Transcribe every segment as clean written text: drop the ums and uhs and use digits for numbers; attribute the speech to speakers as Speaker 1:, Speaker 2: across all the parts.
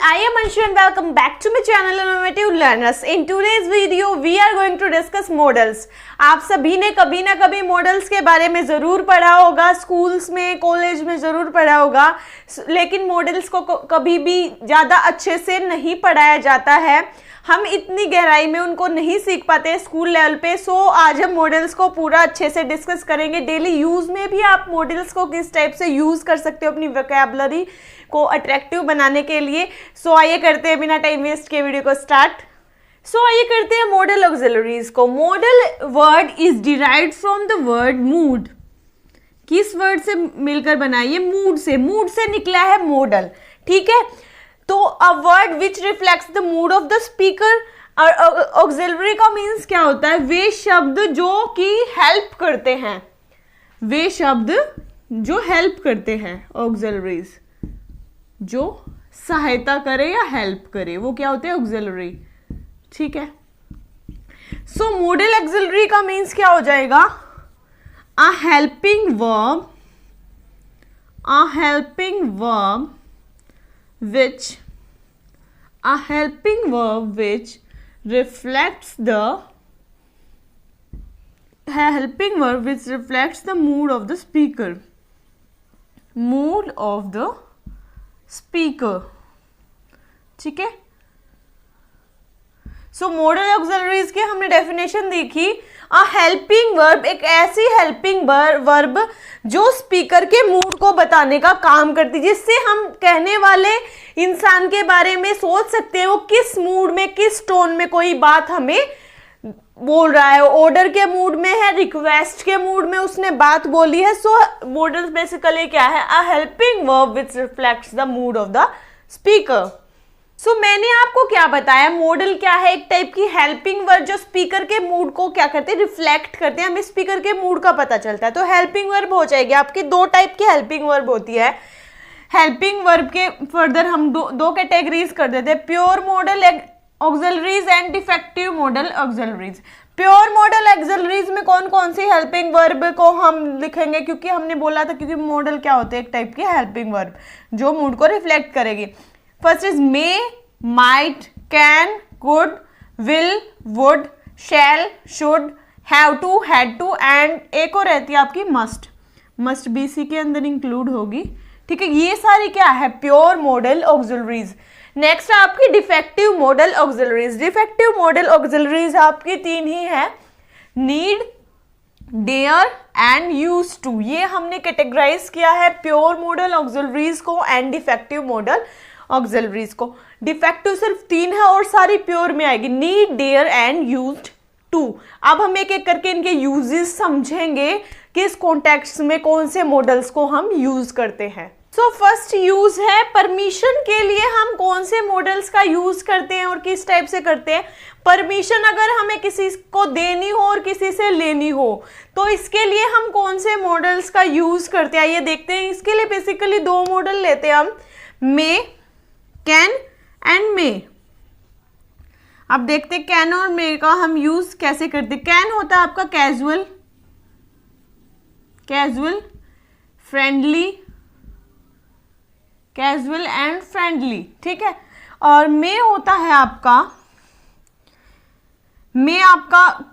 Speaker 1: I am Anshu and welcome back to my channel Innovative Learners. In today's video, we are going to discuss models. आप सभी ने कभी ना कभी models के बारे में ज़रूर पढ़ा होगा, स्कूल्स में, कॉलेज में ज़रूर पढ़ा होगा, लेकिन मॉडल्स को कभी भी ज़्यादा अच्छे से नहीं पढ़ाया जाता है। हम इतनी गहराई में उनको नहीं सीख पाते स्कूल लेवल पे। सो आज हम मॉडल्स को पूरा अच्छे से डिस्कस करेंगे। डेली यूज़ में भी आप मॉडल्स को किस टाइप से यूज़ कर सकते हो अपनी वोकैबुलरी को अट्रैक्टिव बनाने के लिए। सो आइए करते हैं बिना टाइम वेस्ट के वीडियो को स्टार्ट। सो आइए करते हैं मॉडल ऑक्सिलरीज को। Model word is derived from the word mood. किस वर्ड से मिलकर बना? ये मूड से निकला है मॉडल, ठीक है। तो a word which reflects the mood of the speaker. और ऑक्सिलरी का मीन्स क्या होता है? वे शब्द जो कि हेल्प करते हैं, वे शब्द जो हेल्प करते हैं, ऑक्सिलरीज जो सहायता करे या हेल्प करे, वो क्या होते हैं? ऑक्सिलरी, ठीक है। सो मॉडल ऑक्सिलरी का मीन्स क्या हो जाएगा? अ helping verb which reflects the mood of the speaker, ठीक है। सो मॉडल ऑक्सिलरीज की हमने डेफिनेशन देखी। अ हेल्पिंग वर्ब एक ऐसी हेल्पिंग वर्ब जो स्पीकर के मूड को बताने का काम करती है, जिससे हम कहने वाले इंसान के बारे में सोच सकते हैं वो किस मूड में, किस टोन में कोई बात हमें बोल रहा है। ऑर्डर के मूड में है, रिक्वेस्ट के मूड में उसने बात बोली है। सो मॉडल बेसिकली क्या है? A helping verb which reflects the mood of the speaker. So मैंने आपको क्या बताया? मॉडल क्या है? एक टाइप की हेल्पिंग वर्ब जो स्पीकर के मूड को क्या करते हैं? रिफ्लेक्ट करते हैं। हमें स्पीकर के मूड का पता चलता है। तो हेल्पिंग वर्ब हो जाएगी आपकी। दो टाइप की हेल्पिंग वर्ब होती है। हेल्पिंग वर्ब के फर्दर हम दो कैटेगरीज कर देते हैं, pure modal auxiliaries and defective modal auxiliaries. Pure modal auxiliaries में कौन कौन सी हेल्पिंग वर्ब को हम लिखेंगे? क्योंकि हमने बोला था, क्योंकि मॉडल क्या होते हैं? एक टाइप की हेल्पिंग वर्ब जो मूड को रिफ्लेक्ट करेगी। First is may, might, can, could, will, would, shall, should, have to, had to, and एक और रहती है आपकी मस्ट भी इसी के अंदर इंक्लूड होगी, ठीक है। ये सारी क्या है? Pure modal auxiliaries. नेक्स्ट है आपकी defective modal auxiliaries. Defective modal auxiliaries आपकी तीन ही है, need, dare and use to. ये हमने कैटेगराइज किया है प्योर मॉडल ऑक्सिलरीज को एंड डिफेक्टिव मॉडल ऑक्सिलरीज को। डिफेक्टिव सिर्फ तीन है और सारी प्योर में आएगी, need, dare and used to. अब हम एक एक करके इनके यूजेस समझेंगे, किस कॉन्टेक्स्ट में कौन से मॉडल्स को हम यूज करते हैं। सो फर्स्ट यूज है परमिशन के लिए हम कौन से मॉडल्स का यूज करते हैं और किस टाइप से करते हैं। परमिशन अगर हमें किसी को देनी हो और किसी से लेनी हो तो इसके लिए हम कौन से मॉडल्स का यूज करते हैं, ये देखते हैं। इसके लिए बेसिकली दो मॉडल लेते हैं हम, मे, कैन एंड मे। अब देखते हैं कैन और मे का हम यूज कैसे करते हैं। कैन होता है आपका कैजुअल एंड फ्रेंडली, ठीक है। और मे होता है आपका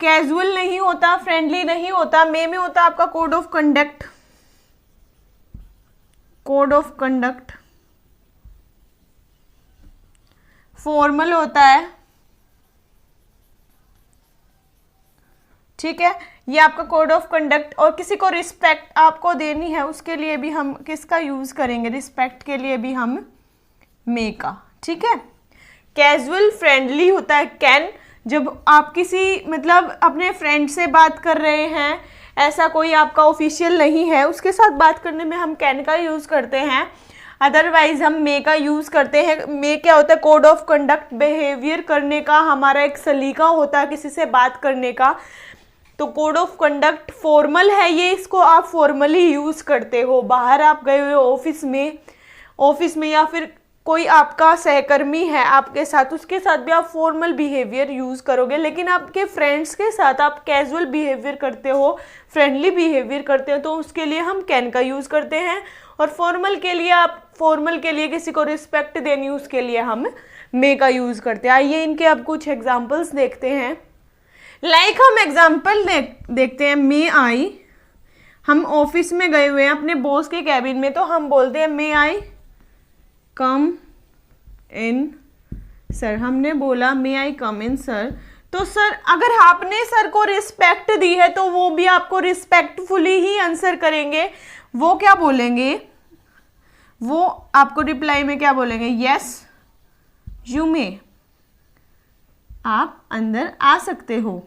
Speaker 1: कैजुअल नहीं होता, फ्रेंडली नहीं होता। मे में होता है आपका कोड ऑफ कंडक्ट, फॉर्मल होता है, ठीक है। ये आपका कोड ऑफ कंडक्ट। और किसी को रिस्पेक्ट आपको देनी है उसके लिए भी हम किसका यूज करेंगे? रिस्पेक्ट के लिए भी हम मे का, ठीक है। कैजुअल, फ्रेंडली होता है कैन। जब आप किसी मतलब अपने फ्रेंड से बात कर रहे हैं, ऐसा कोई आपका ऑफिशियल नहीं है, उसके साथ बात करने में हम कैन का यूज करते हैं। अदरवाइज हम मे का यूज करते हैं। मे क्या होता है? कोड ऑफ कंडक्ट, बिहेवियर करने का हमारा एक सलीका होता है किसी से बात करने का। तो कोड ऑफ कंडक्ट फॉर्मल है ये, इसको आप फॉर्मली यूज करते हो। बाहर आप गए हुए ऑफिस में या फिर कोई आपका सहकर्मी है आपके साथ, उसके साथ भी आप फॉर्मल बिहेवियर यूज़ करोगे, लेकिन आपके फ्रेंड्स के साथ आप कैजुअल बिहेवियर करते हो, फ्रेंडली बिहेवियर करते हो, तो उसके लिए हम कैन का यूज़ करते हैं। और फॉर्मल के लिए किसी को रिस्पेक्ट देनी, उसके लिए हम मे का यूज़ करते हैं। आइए इनके अब कुछ एग्जाम्पल्स देखते हैं। हम एग्जाम्पल देखते हैं। मे आई, हम ऑफिस में गए हुए हैं अपने बॉस के कैबिन में, तो हम बोलते हैं मे आई कम इन सर। हमने बोला मे आई कम इन सर, तो सर अगर आपने सर को रिस्पेक्ट दी है तो वो भी आपको रिस्पेक्टफुली ही आंसर करेंगे। वो क्या बोलेंगे, वो आपको रिप्लाई में क्या बोलेंगे, यस यू मे, आप अंदर आ सकते हो,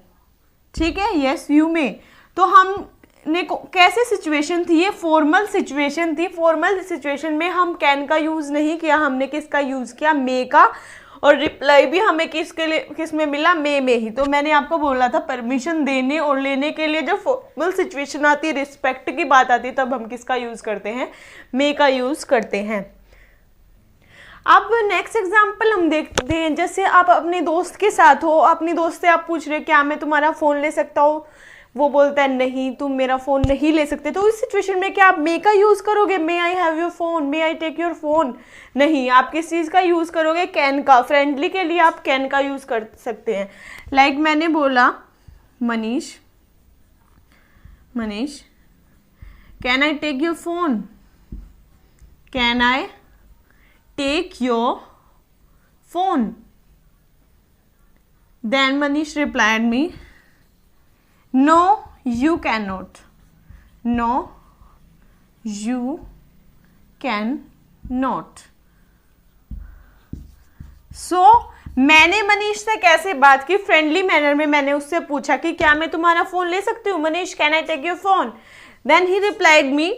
Speaker 1: ठीक है, यस यू मे। तो हमने कैसे सिचुएशन थी, ये फॉर्मल सिचुएशन थी। फॉर्मल सिचुएशन में हम कैन का यूज़ नहीं किया, हमने किसका यूज़ किया, मे का। और रिप्लाई भी हमें किस में मिला, मे में ही। तो मैंने आपको बोला था परमिशन देने और लेने के लिए जब फॉर्मल सिचुएशन आती है, रिस्पेक्ट की बात आती है, तब हम किसका यूज़ करते हैं, मे का यूज़ करते हैं। अब नेक्स्ट एग्जाम्पल हम देखते हैं। जैसे आप अपने दोस्त के साथ हो, अपनी दोस्त से आप पूछ रहे हो क्या मैं तुम्हारा फ़ोन ले सकता हूँ, वो बोलता है नहीं तुम मेरा फ़ोन नहीं ले सकते। तो इस सिचुएशन में क्या आप मे का यूज़ करोगे, may I have your phone, may I take your phone? नहीं, आप किस चीज़ का यूज़ करोगे, कैन का। फ्रेंडली के लिए आप कैन का यूज़ कर सकते हैं। मैंने बोला Manish can I take your phone, can I take your phone? Then Manish replied me, no you cannot, no you cannot. So मैंने मनीष से कैसे बात की, फ्रेंडली मैनर में मैंने उससे पूछा कि क्या मैं तुम्हारा फ़ोन ले सकती हूँ, Manish can I take your phone? Then he replied me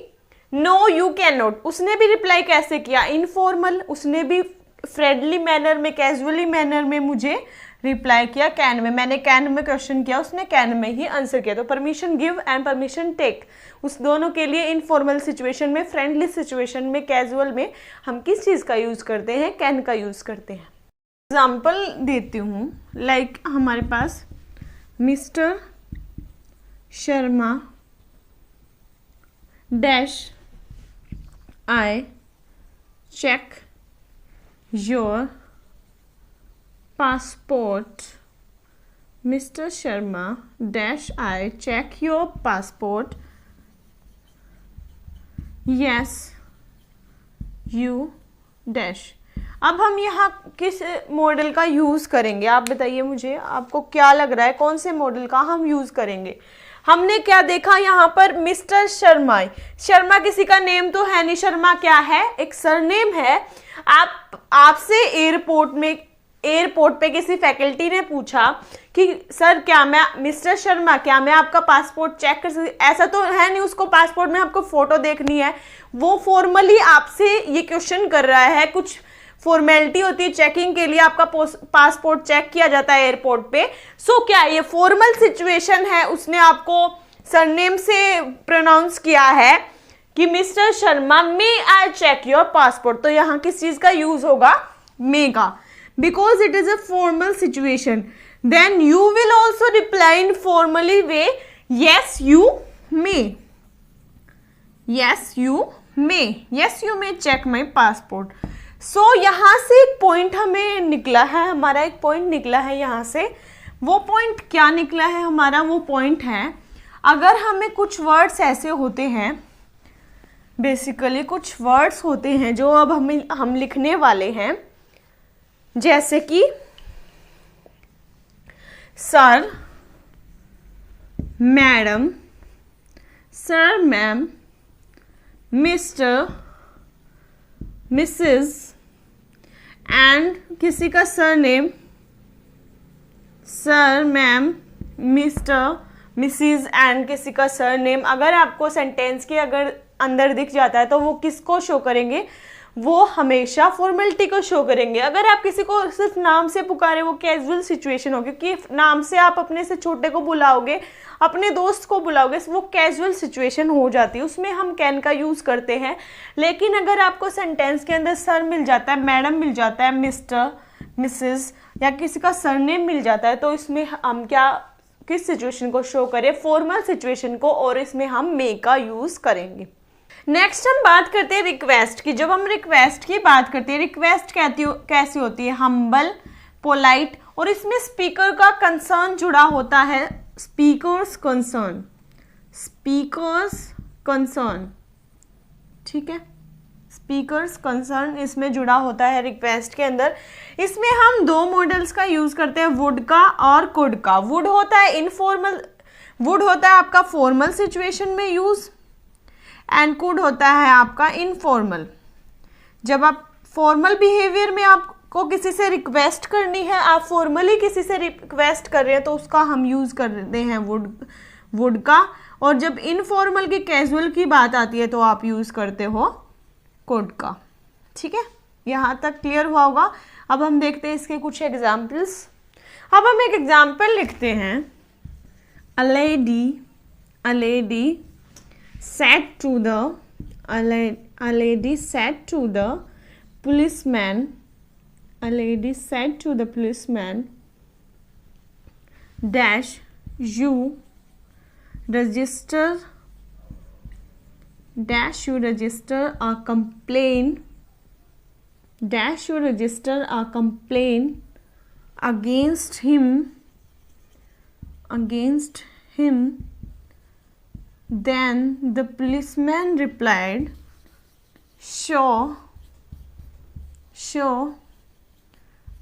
Speaker 1: no you can not. उसने भी रिप्लाई कैसे किया, इनफॉर्मल, उसने भी फ्रेंडली मैनर में, कैजुअली मैनर में मुझे रिप्लाई किया कैन में। मैंने कैन में क्वेश्चन किया, उसने कैन में ही आंसर किया। तो permission give and permission take, उस दोनों के लिए इनफॉर्मल सिचुएशन में, फ्रेंडली सिचुएशन में, कैजुअल में हम किस चीज़ का यूज़ करते हैं, कैन का यूज़ करते हैं। एग्जाम्पल देती हूँ। हमारे पास mister Sharma dash I check your passport. Mr. Sharma dash I check your passport. Yes you dash. अब हम यहाँ किस मॉडल का यूज़ करेंगे, आप बताइए मुझे, आपको क्या लग रहा है कौन से मॉडल का हम यूज़ करेंगे? हमने क्या देखा यहाँ पर, मिस्टर शर्मा। शर्मा किसी का नेम तो है नहीं, शर्मा क्या है, एक सरनेम है। आपसे एयरपोर्ट पे किसी फैकल्टी ने पूछा कि सर क्या मैं, मिस्टर शर्मा क्या मैं आपका पासपोर्ट चेक कर सकती, ऐसा तो है नहीं उसको पासपोर्ट में आपको फोटो देखनी है, वो फॉर्मली आपसे ये क्वेश्चन कर रहा है। कुछ फॉर्मेलिटी होती है चेकिंग के लिए, आपका पासपोर्ट चेक किया जाता है एयरपोर्ट पे। सो क्या ये फॉर्मल सिचुएशन है, उसने आपको सरनेम से प्रोनाउंस किया है कि mister Sharma may I check your passport, तो यहाँ किस चीज का यूज होगा, मे का, because it is a formal situation. Then you will also reply in formally way, yes you may, yes you may, yes you may check my passport. So यहाँ से एक पॉइंट हमें निकला है, हमारा एक पॉइंट निकला है यहाँ से। वो पॉइंट क्या निकला है हमारा, वो पॉइंट है अगर हमें कुछ वर्ड्स ऐसे होते हैं, बेसिकली कुछ वर्ड्स होते हैं जो अब हम लिखने वाले हैं, जैसे कि sir, madam, sir, ma'am, mister, Mrs and किसी का surname, sir, ma'am, mister, Mrs and किसी का सरनेम। अगर आपको सेंटेंस के अगर अंदर दिख जाता है तो वो किसको शो करेंगे, वो हमेशा फॉर्मेलिटी को शो करेंगे। अगर आप किसी को सिर्फ नाम से पुकारे वो कैजुअल सिचुएशन होगी, क्योंकि नाम से आप अपने से छोटे को बुलाओगे, अपने दोस्त को बुलाओगे, वो कैजुअल सिचुएशन हो जाती है, उसमें हम कैन का यूज़ करते हैं। लेकिन अगर आपको सेंटेंस के अंदर सर मिल जाता है, मैडम मिल जाता है, मिस्टर, मिसेस या किसी का सरनेम मिल जाता है, तो इसमें हम किस सिचुएशन को शो करें, फॉर्मल सिचुएशन को, और इसमें हम मे का यूज़ करेंगे। नेक्स्ट हम बात करते हैं रिक्वेस्ट की। जब हम रिक्वेस्ट की बात करते हैं, रिक्वेस्ट कैसी होती है, हम्बल, पोलाइट, और इसमें स्पीकर का कंसर्न जुड़ा होता है, स्पीकर्स कंसर्न, स्पीकर्स कंसर्न, ठीक है, स्पीकर्स कंसर्न इसमें जुड़ा होता है रिक्वेस्ट के अंदर। इसमें हम दो मॉडल्स का यूज करते हैं, वुड का और कुड का। वुड होता है इनफॉर्मल, वुड होता है आपका फॉर्मल सिचुएशन में यूज, एंड कुड होता है आपका इनफॉर्मल। जब आप फॉर्मल बिहेवियर में आपको किसी से रिक्वेस्ट करनी है, आप फॉर्मली किसी से रिक्वेस्ट कर रहे हैं, तो उसका हम यूज करते हैं वुड का। और जब इनफॉर्मल की कैजुअल की बात आती है तो आप यूज करते हो कुड का। ठीक है, यहाँ तक क्लियर हुआ होगा। अब हम देखते हैं इसके कुछ एग्जाम्पल्स। अब हम एक एग्जाम्पल लिखते हैं, a lady said to the policeman, a lady said to the policeman dash you register a complaint against him. Then the policeman replied, sure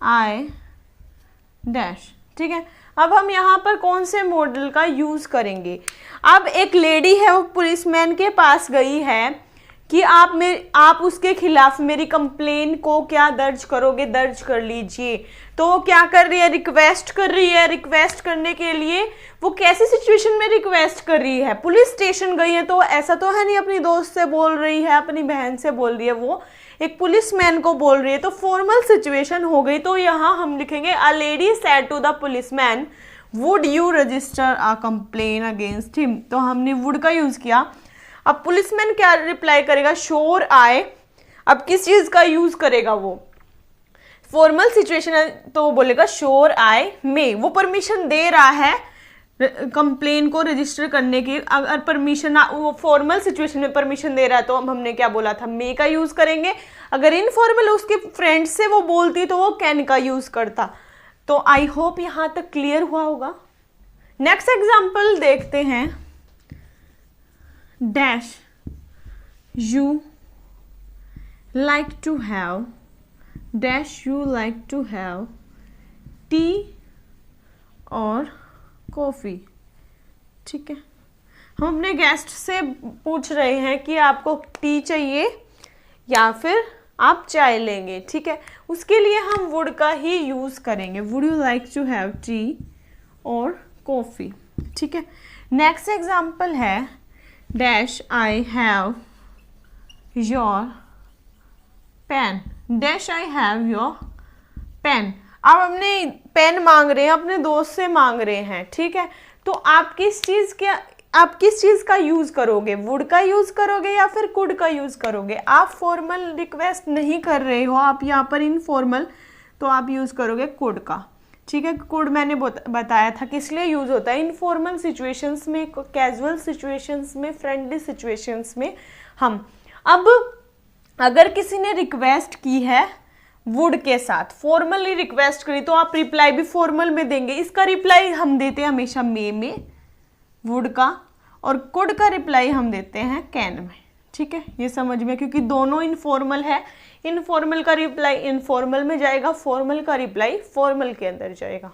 Speaker 1: I dash। ठीक है, अब हम यहाँ पर कौन से मॉडल का यूज करेंगे। अब एक लेडी है, वो पुलिसमैन के पास गई है कि आप उसके खिलाफ मेरी कंप्लेन को क्या दर्ज करोगे, दर्ज कर लीजिए। तो वो क्या कर रही है, रिक्वेस्ट कर रही है। रिक्वेस्ट करने के लिए वो कैसी सिचुएशन में रिक्वेस्ट कर रही है, पुलिस स्टेशन गई है, तो ऐसा तो है नहीं अपनी दोस्त से बोल रही है, अपनी बहन से बोल रही है, वो एक पुलिसमैन को बोल रही है, तो फॉर्मल सिचुएशन हो गई। तो यहाँ हम लिखेंगे a lady said to the policeman would you register a complaint against him. तो हमने वुड का यूज किया। अब पुलिसमैन क्या रिप्लाई करेगा, श्योर आई। अब किस चीज का यूज करेगा, वो फॉर्मल सिचुएशन है तो वो बोलेगा श्योर आई मे। वो परमिशन दे रहा है कंप्लेन को रजिस्टर करने की। अगर परमिशन, वो फॉर्मल सिचुएशन में परमिशन दे रहा है तो हमने क्या बोला था, मे का यूज करेंगे। अगर इनफॉर्मल उसके फ्रेंड से वो बोलती तो वो कैन का यूज करता। तो आई होप यहाँ तक क्लियर हुआ होगा। नेक्स्ट एग्जाम्पल देखते हैं, dash you like to have, dash you like to have tea और कॉफ़ी। ठीक है, हम अपने गेस्ट से पूछ रहे हैं कि आपको टी चाहिए या फिर आप चाय लेंगे। ठीक है, उसके लिए हम वुड का ही यूज़ करेंगे, would you like to have tea और कॉफ़ी। ठीक है, नेक्स्ट एग्जाम्पल है, dash I have your pen, dash I have your pen. अब हमने पेन मांग रहे हैं, अपने दोस्त से मांग रहे हैं। ठीक है, तो आप किस चीज़ का यूज़ करोगे, वुड का यूज़ करोगे या फिर कुड का यूज़ करोगे। आप फॉर्मल रिक्वेस्ट नहीं कर रहे हो, आप यहाँ पर इनफॉर्मल, तो आप यूज़ करोगे कुड का। ठीक है, कुड मैंने बताया था किस लिए यूज़ होता है, इनफॉर्मल सिचुएशंस में, कैजुअल सिचुएशंस में, फ्रेंडली सिचुएशंस में। हम अब अगर किसी ने रिक्वेस्ट की है वुड के साथ, फॉर्मली रिक्वेस्ट करी, तो आप रिप्लाई भी फॉर्मल में देंगे। इसका रिप्लाई हम देते हैं हमेशा मे में, वुड का, और कुड का रिप्लाई हम देते हैं कैन में। ठीक है, ये समझ में, क्योंकि दोनों इनफॉर्मल है। इनफॉर्मल का रिप्लाई इनफॉर्मल में जाएगा, फॉर्मल का रिप्लाई फॉर्मल के अंदर जाएगा।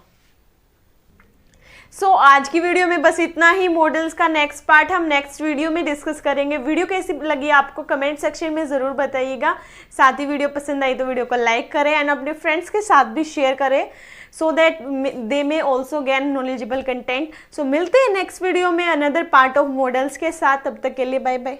Speaker 1: सो आज की वीडियो में बस इतना ही। मॉडल्स का नेक्स्ट पार्ट हम नेक्स्ट वीडियो में डिस्कस करेंगे। वीडियो कैसी लगी आपको कमेंट सेक्शन में ज़रूर बताइएगा। साथ ही वीडियो पसंद आई तो वीडियो को लाइक करें एंड अपने फ्रेंड्स के साथ भी शेयर करें, so that they may also gain knowledgeable content. So मिलते हैं नेक्स्ट वीडियो में अनदर पार्ट ऑफ मॉडल्स के साथ। तब तक के लिए बाय बाय।